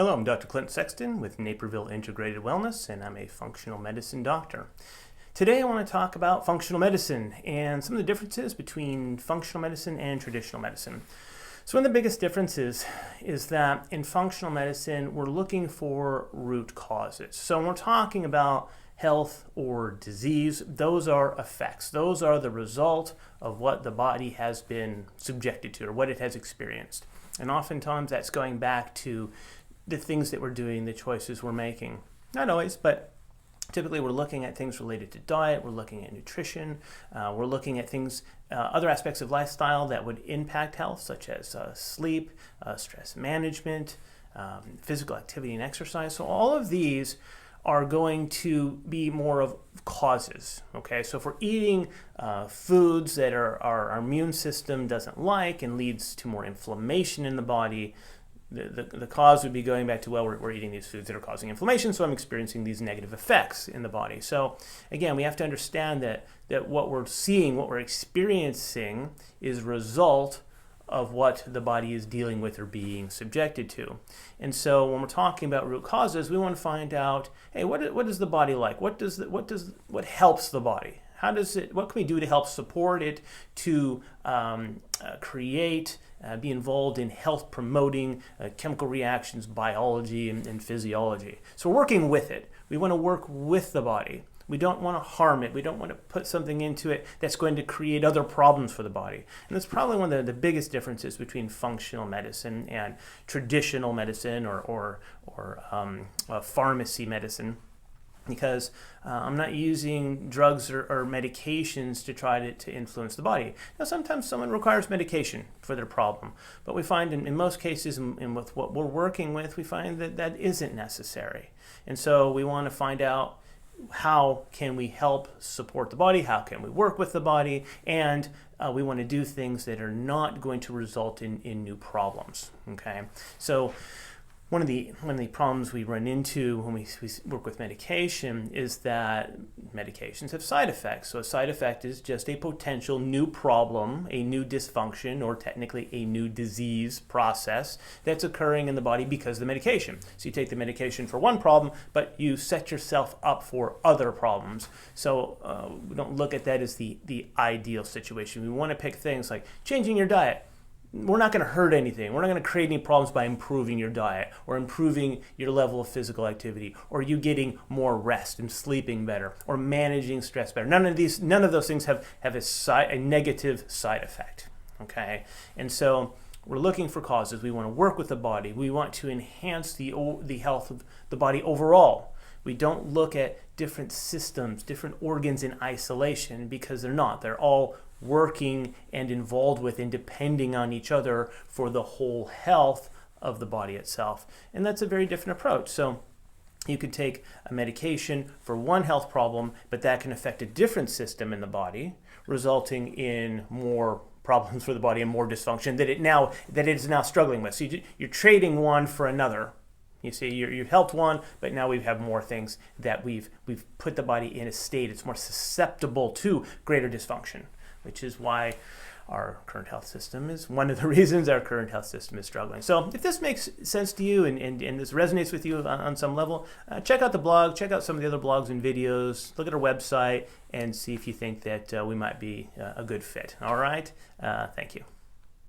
Hello, I'm Dr. Clint Sexton with Naperville Integrated Wellness, and I'm a functional medicine doctor. Today I want to talk about functional medicine and some of the differences between functional medicine and traditional medicine. So one of the biggest differences is that in functional medicine, we're looking for root causes. So when we're talking about health or disease, those are effects. Those are the result of what the body has been subjected to or what it has experienced. And oftentimes that's going back to the things that we're doing, the choices we're making. Not always, but typically we're looking at things related to diet, we're looking at nutrition, we're looking at things, other aspects of lifestyle that would impact health, such as sleep, stress management, physical activity and exercise. So all of these are going to be more of causes, okay? So if we're eating foods that our immune system doesn't like and leads to more inflammation in the body, the cause would be going back to, well, we're eating these foods that are causing inflammation, so I'm experiencing these negative effects in the body. So again, we have to understand that what we're seeing, what we're experiencing is a result of what the body is dealing with or being subjected to. And so when we're talking about root causes, we want to find out, hey, what is the body like? What helps the body? What can we do to help support it to create, be involved in health promoting chemical reactions, biology, and physiology? So we're working with it. We want to work with the body. We don't want to harm it. We don't want to put something into it that's going to create other problems for the body. And that's probably one of the biggest differences between functional medicine and traditional medicine or pharmacy medicine. Because I'm not using drugs or medications to try to influence the body. Now, sometimes someone requires medication for their problem, but we find in most cases, and with what we're working with, we find that isn't necessary. And so we want to find out, how can we help support the body? How can we work with the body? And we want to do things that are not going to result in new problems. Okay, so one of the problems we run into when we work with medication is that medications have side effects. So a side effect is just a potential new problem, a new dysfunction, or technically a new disease process that's occurring in the body because of the medication. So you take the medication for one problem, but you set yourself up for other problems. So we don't look at that as the ideal situation. We want to pick things like changing your diet. We're not going to hurt anything. We're not going to create any problems by improving your diet or improving your level of physical activity or you getting more rest and sleeping better or managing stress better. None of those things have a negative side effect. Okay, and so we're looking for causes. We want to work with the body. We want to enhance the health of the body overall. We don't look at different systems, different organs in isolation because they're not. They're all working and involved with and depending on each other for the whole health of the body itself. And that's a very different approach. So you could take a medication for one health problem, but that can affect a different system in the body, resulting in more problems for the body and more dysfunction that it is now struggling with. So you're trading one for another. You see, you've helped one, but now we have more things that we've put the body in a state it's more susceptible to greater dysfunction, which is why our current health system is one of the reasons our current health system is struggling. So if this makes sense to you and this resonates with you on some level, check out the blog, check out some of the other blogs and videos, look at our website, and see if you think that we might be a good fit. All right? Thank you.